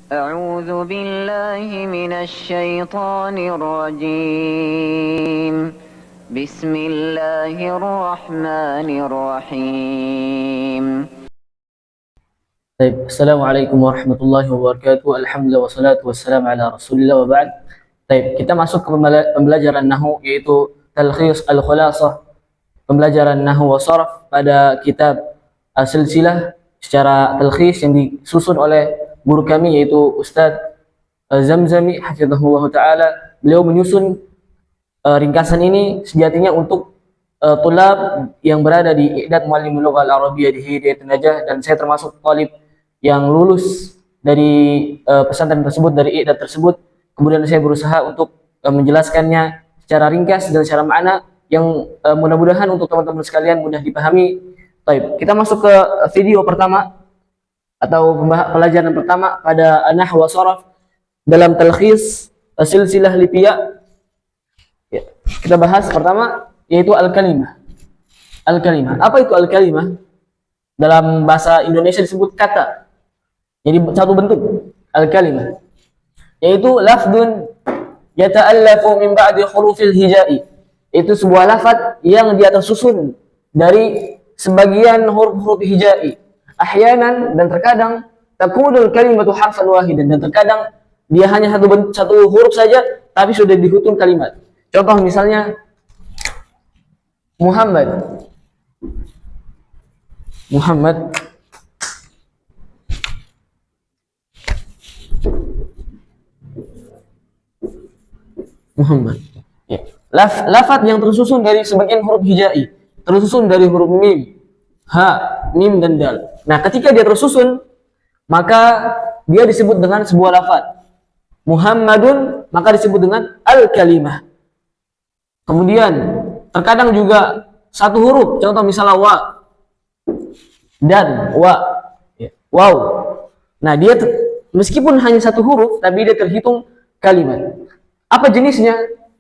أعوذ بالله من الشيطان الرجيم بسم الله الرحمن الرحيم Assalamualaikum warahmatullahi wabarakatuh. Alhamdulillah wassalatu wassalamu ala Rasulillah wa ba'd. Kita masuk ke pembelajaran nahwu, yaitu talkhis al-khulasah, pembelajaran nahwu wa sharaf pada kitab Silsilah secara talkhis yang disusun oleh guru kami, yaitu Ustadz Zamzami hafizahullah taala. Beliau menyusun ringkasan ini sejatinya untuk tulab yang berada di I'dad Muallimul Lughah Al-Arabiyyah di Hidayat Najah, dan saya termasuk talib yang lulus dari pesantren tersebut, dari I'dad tersebut. Kemudian saya berusaha untuk menjelaskannya secara ringkas dan secara makna yang mudah-mudahan untuk teman-teman sekalian mudah dipahami. Kita masuk ke video pertama atau pelajaran pertama pada nahwu wa sharaf dalam talkhis silsilah lipiyah. Kita bahas pertama, yaitu al-kalimah. Al-kalimah. Apa itu al-kalimah? Dalam bahasa Indonesia disebut kata. Jadi satu bentuk al-kalimah, yaitu lafdun yata'allafu min ba'di hurufil hijai. Itu sebuah lafaz yang dia tersusun dari sebagian huruf-huruf hijai. Ahyanan, dan terkadang takunul kalimatu harfan wahidan, dan terkadang dia hanya satu huruf saja tapi sudah dihitung kalimat. Contoh misalnya Muhammad. Muhammad. Muhammad. Ya. Lafaz yang tersusun dari sebagian huruf hijai, tersusun dari huruf mim, ha, mim dan dal. Nah, ketika dia tersusun, maka dia disebut dengan sebuah lafaz. Muhammadun, maka disebut dengan al-kalimah. Kemudian terkadang juga satu huruf, contoh misalnya wa dan wa, wow. Nah, dia meskipun hanya satu huruf, tapi dia terhitung kalimat. Apa jenisnya?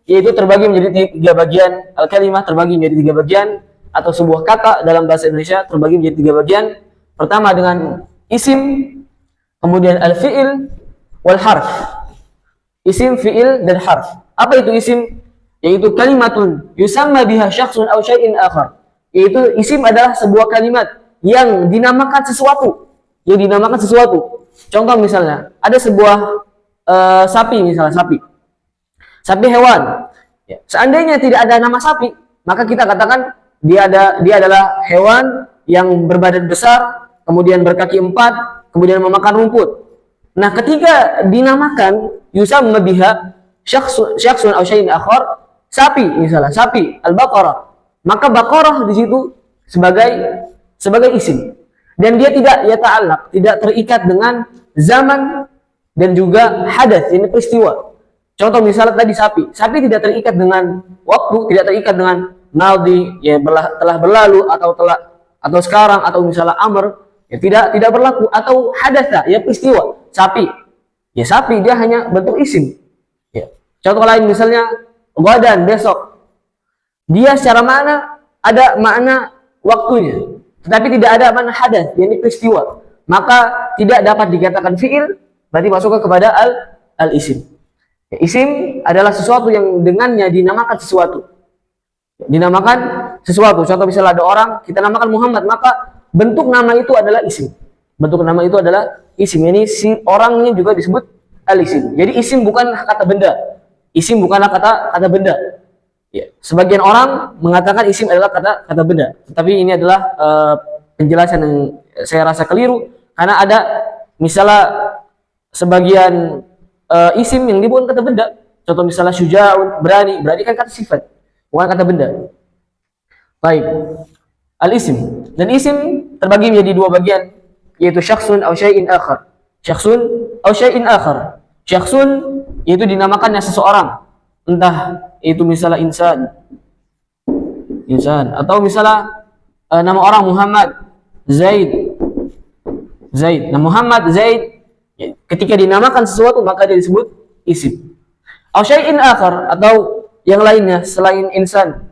Yaitu terbagi menjadi 3 bagian. Al-kalimah terbagi menjadi 3 bagian, atau sebuah kata dalam bahasa Indonesia terbagi menjadi 3 bagian. Pertama dengan isim, kemudian al-fi'il wal harf. Isim, fi'il, dan harf. Apa itu isim? Yaitu kalimatun yusamma biha syakhsun aw syai'in akhar. Yaitu isim adalah sebuah kalimat yang dinamakan sesuatu. Yang dinamakan sesuatu. Contoh misalnya, ada sebuah sapi, misalnya sapi. Sapi hewan. Ya. Seandainya tidak ada nama sapi, maka kita katakan dia adalah hewan yang berbadan besar, kemudian berkaki 4, kemudian memakan rumput. Nah, ketika dinamakan yusamma biha syakhsun aw syai'in akhar, sapi misalnya, sapi al-baqarah, maka baqarah di situ sebagai isim, dan dia tidak yata'allaq, tidak terikat dengan zaman dan juga hadas, ini peristiwa. Contoh misalnya tadi sapi tidak terikat dengan waktu, tidak terikat dengan maldi, ya telah berlalu, atau sekarang, atau misalnya amr, ya tidak berlaku, atau hadatsa, ya peristiwa. Sapi dia hanya bentuk isim. Ya. Contoh lain misalnya ghadan, besok. Dia secara makna ada makna waktunya, tetapi tidak ada makna hadas, yakni peristiwa. Maka tidak dapat dikatakan fi'il, berarti masuk kepada al-isim. Ya, isim adalah sesuatu yang dengannya dinamakan sesuatu. Dinamakan sesuatu. Contoh misalnya ada orang, kita namakan Muhammad, maka bentuk nama itu adalah isim. Bentuk nama itu adalah isim. Ini si orangnya juga disebut al-isim. Jadi isim bukanlah kata benda. Isim bukanlah kata benda. Ya. Sebagian orang mengatakan isim adalah kata benda. Tetapi ini adalah penjelasan yang saya rasa keliru, karena ada misalnya sebagian isim yang bukan kata benda. Contoh misalnya syuja'un, berani kan kata sifat, bukan kata benda. Baik. Al-isim. Dan isim terbagi menjadi 2 bagian, yaitu syakhsun aw syai'in akhar. Syakhsun aw syai'in akhar. Syakhsun yaitu dinamakannya seseorang, entah itu misalnya insan, atau misalnya nama orang Muhammad, Zaid. Nah, Muhammad, Zaid, ketika dinamakan sesuatu maka dia disebut isim. Aw syai'in akhar, atau yang lainnya selain insan.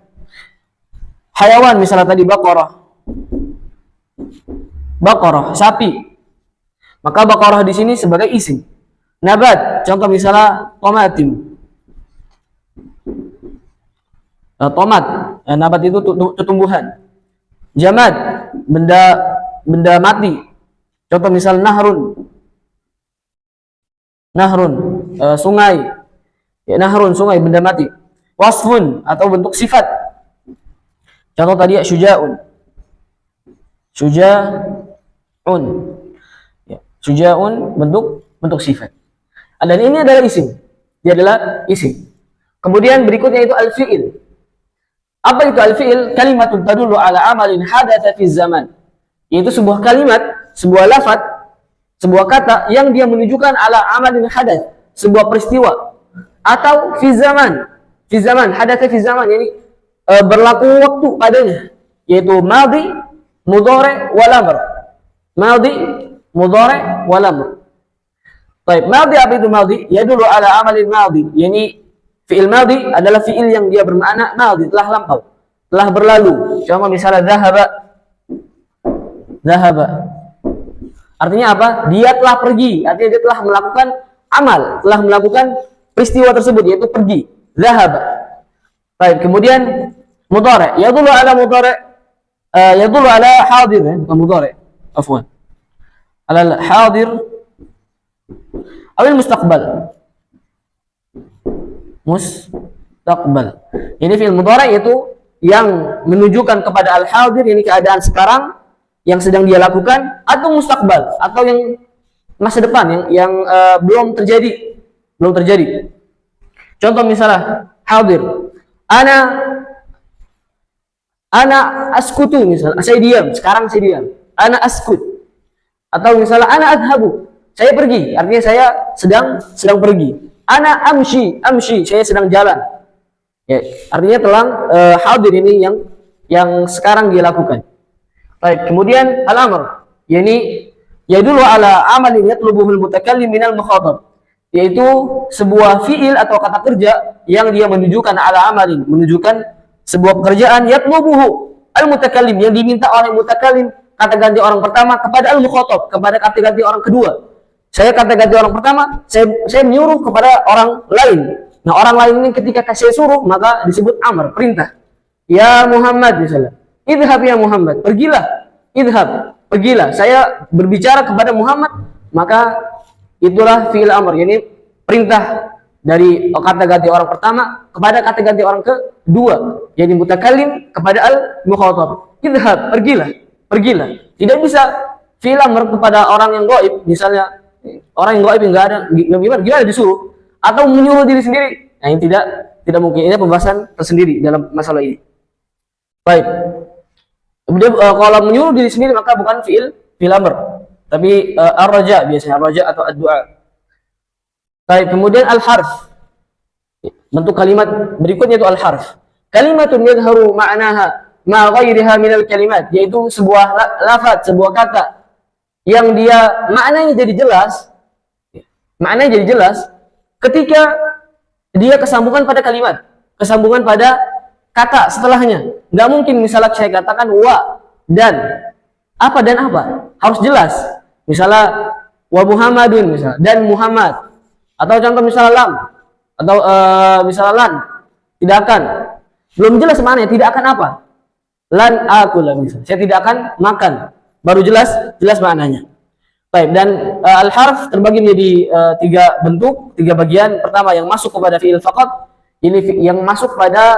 Hayawan misalnya tadi baqarah, sapi. Maka baqarah di sini sebagai isim. Nabat, contoh misalnya tomatim. Tomat, nabat itu tumbuhan. Jamad, benda mati. Contoh misal nahrun. Nahrun, sungai. Ya, nahrun, sungai, benda mati. Wasfun, atau bentuk sifat. Contoh tadi syuja'un. Syuja'un. Ya, syuja'un bentuk sifat. Dan ini adalah isim. Dia adalah isim. Kemudian berikutnya itu al-fi'il. Apa itu al-fi'il? Kalimatun tadullu ala amalin hadatha fi zaman. Yaitu sebuah kalimat, sebuah lafaz, sebuah kata yang dia menunjukkan ala amalin hadath, sebuah peristiwa atau fi zaman. Fi zaman, hadatha fi zaman, yani berlaku waktu padanya, yaitu madhi, mudhari, wal amr. Madhi, mudhari, wal amr. Baik, madhi apa itu madhi? Yadullu ala amalin madhi, yani fi'il madhi adalah fi'il yang dia bermakna madhi, telah lampau, telah berlalu. Contoh misalnya dhahaba. Dhahaba. Artinya apa? Dia telah pergi, artinya dia telah melakukan amal, telah melakukan peristiwa tersebut, yaitu pergi. Dhahaba. Baik, kemudian mudhari. Yadullu ala mudhari, yadullu ala hadir, bukan mudhari. Afwan. Ala hadir awil mustaqbal. Mustaqbal. Ini fi'il mudhari itu yang menunjukkan kepada al-hadir, ini keadaan sekarang yang sedang dia lakukan, atau mustaqbal, atau yang masa depan yang belum terjadi. Contoh misalnya hadir. Ana askutu, misalnya saya diam, sekarang saya diam. Ana askut. Atau misalnya ana adhabu, saya pergi, artinya saya sedang pergi. Ana amshi, saya sedang jalan. Ya, artinya telah hadir ini yang sekarang dia lakukan. Baik, kemudian al-amr, yani yadullu ala amalin yatlubuhul mutakallim minal mukhatab, yaitu sebuah fiil atau kata kerja yang dia menunjukkan ala amalin, menunjukkan sebuah pekerjaan yatlubuhu al-mutakallim, yang diminta oleh mutakallim, kata ganti orang pertama, kepada al-mukhatab, kepada kata ganti orang kedua. Saya kata ganti orang pertama, saya menyuruh kepada orang lain. Nah, orang lain ini ketika saya suruh, maka disebut amr, perintah. Ya Muhammad misalnya. Idhab ya Muhammad, pergilah. Idhab, pergilah. Saya berbicara kepada Muhammad, maka itulah fi'il amr, yani perintah dari kata ganti orang pertama kepada kata ganti orang kedua, jadi mutakallim kepada al-mukhatab. Idhab, pergilah. Tidak bisa fi'il amr kepada orang yang gaib, misalnya orang yang gaib enggak ada, gimana disuruh, atau menyuruh diri sendiri. Nah, ini tidak mungkin. Ini pembahasan tersendiri dalam masalah ini. Baik. Kemudian kalau menyuruh diri sendiri maka bukan fi'il amr, tapi ar-raja, biasanya ar-raja atau ad-du'a. Baik, kemudian al-harf. Bentuk kalimat berikutnya itu al-harf. Kalimatun yadhharu ma'naha ma ghairiha minal kalimat, yaitu sebuah lafaz, sebuah kata yang dia maknanya jadi jelas ketika dia kesambungan pada kalimat, kesambungan pada kata setelahnya. Nggak mungkin misalnya saya katakan wa dan apa, harus jelas. Misalnya wa Muhammadun, misalnya, dan Muhammad. Atau contoh misalnya lam, atau misalnya lan, tidak akan. Belum jelas maknanya, tidak akan apa? Lan akula, misalnya, saya tidak akan makan. Baru jelas maknanya. Baik, dan al-harf terbagi menjadi tiga bagian. Pertama, yang masuk kepada fi'il faqat, ini yang masuk pada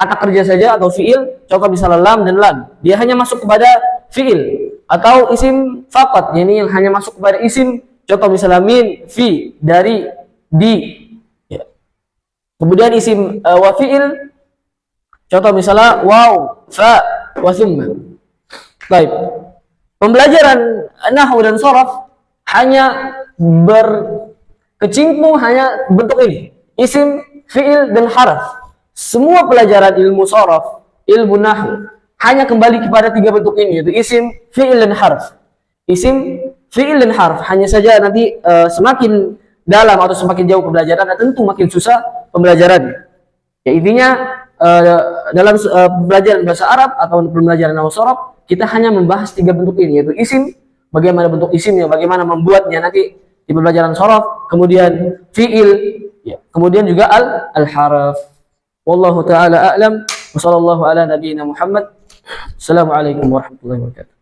kata kerja saja atau fi'il. Contoh misalnya lam dan lam, dia hanya masuk kepada fi'il. Atau isim faqat, ini yang hanya masuk kepada isim. Contoh misalnya min, fi, dari, di. Ya. Kemudian isim wa fi'il, contoh misalnya waw, fa, wa thumma. Baik. Pembelajaran nahwu dan sharaf hanya berkecimpung hanya bentuk ini, isim, fi'il, dan harf. Semua pelajaran ilmu sharaf, ilmu nahwu hanya kembali kepada tiga bentuk ini, yaitu isim, fi'il, dan harf. Isim, fi'il, dan harf. Hanya saja nanti semakin dalam atau semakin jauh pembelajaran, tentu makin susah pembelajarannya. Ya, intinya dalam pembelajaran bahasa Arab atau pembelajaran nahwu sharaf, kita hanya membahas tiga bentuk ini, yaitu isim, bagaimana bentuk isimnya, bagaimana membuatnya nanti di pembelajaran sharaf. kemudian fi'il, ya, kemudian juga al-haraf. Wallahu taala a'lam. Wassallallahu ala nabiyyina Muhammad. Assalamualaikum warahmatullahi wabarakatuh.